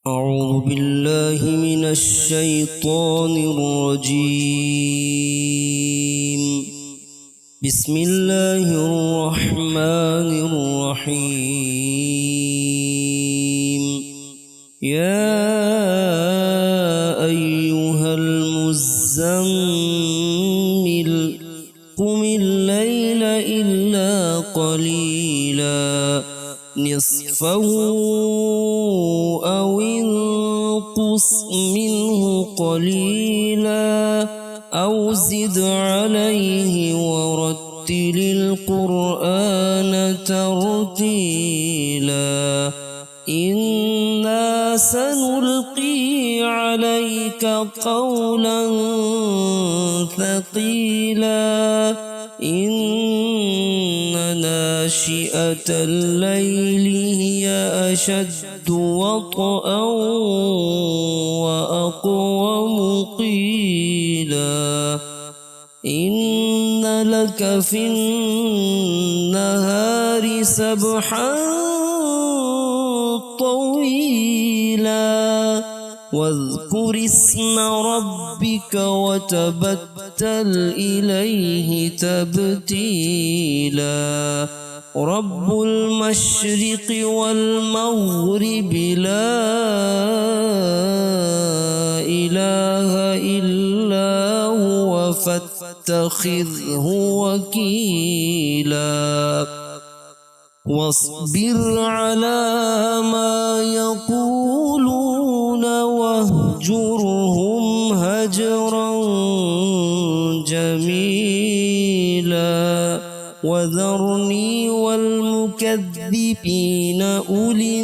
أعوذ بالله من الشيطان الرجيم. بسم الله الرحمن الرحيم. يا أيها المزمل قم الليل إلا قليلا نصفه أو انقص منه قليلا أو زد عليه ورتل القرآن ترتيلا إنا سنلقي عليك قولا ثقيلا إن ناشئة الليل هي أشد وطئا وأقوم قيلا إن لك في النهار سبحا طويلا واذكر اسم ربك وتبتل إليه تبتيلا رب المشرق والمغرب لا إله إلا هو فاتخذه وكيلا واصبر على ما يقولون واهجرهم هجرا جميلا وذرني والمكذبين أولي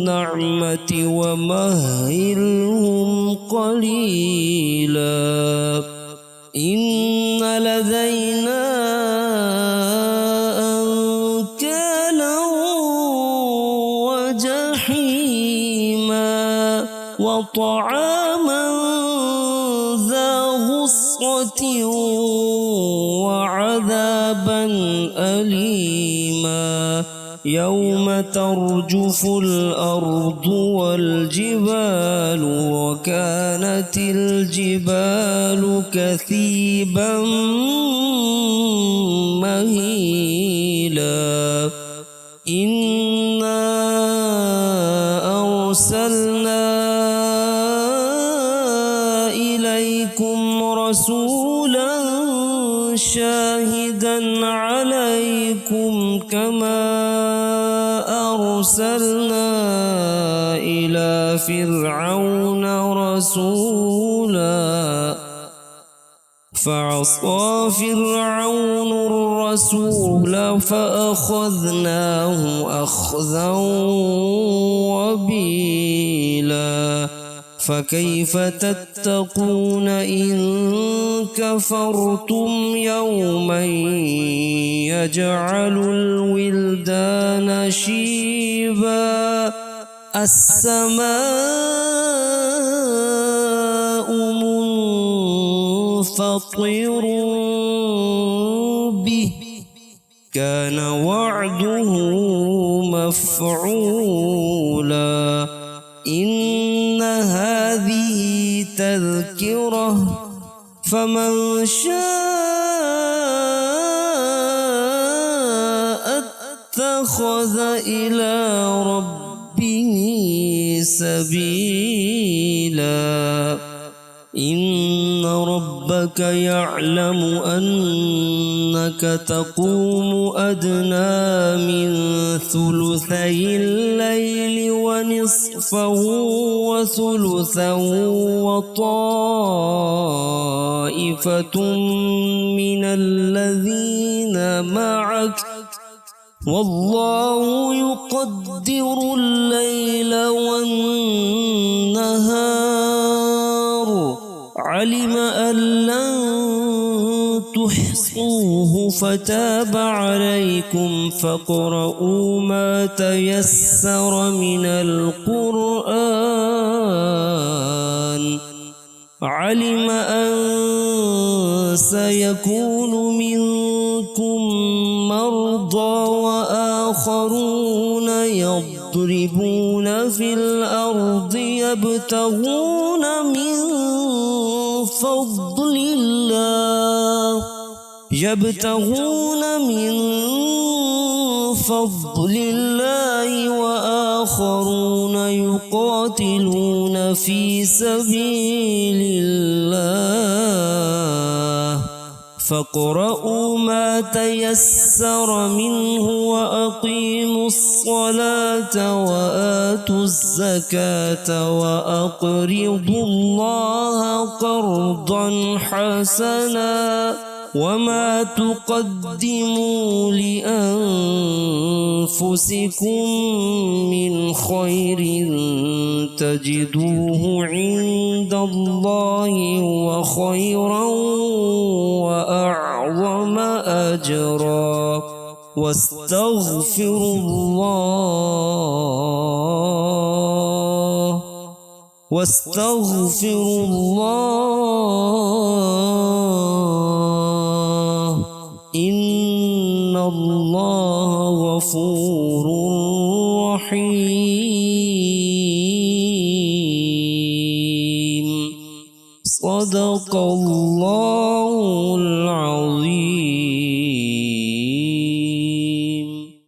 النعمة ومهلهم قليلا إن لدينا أنكالا وجحيما وطعاما ذا غصة وعذابا أليما يوم ترجف الأرض والجبال وكانت الجبال كثيبا مهيلا إنا أرسلنا إليكم رسولا شاهدا عليكم كما أرسلنا إلى فرعون رسولا فعصى فرعون الرسول فأخذناه أخذا وبيلا فكيف تتقون إن كفرتم يوما يجعل الولدان شيبا السماء منفطر به كان وعده مفعولا إن هذه تذكرة فمن شاء اتخذ إلى ربه سبيلا إن ربك يعلم أنك تقوم أدنى من ثلثي الليل ونصفه وثلثه وطائفة من الذين معك والله يقدر الليل والنهار علم أن لن تحصوه فتاب عليكم فاقرؤوا ما تيسر من القرآن علم أن سيكون منكم مرضى وآخرون يضربون في في الأرض يبتغون من فضل الله وآخرون يقاتلون في سبيل الله فاقرؤوا ما تيسر منه وأقيموا الصلاة وآتوا الزكاة وأقرضوا الله قرضا حسنا وما تقدموا لأنفسكم من خير تجدوه عند الله وخيرا وأعظم أجرا واستغفروا الله إن الله غفور رحيم صدق الله العظيم.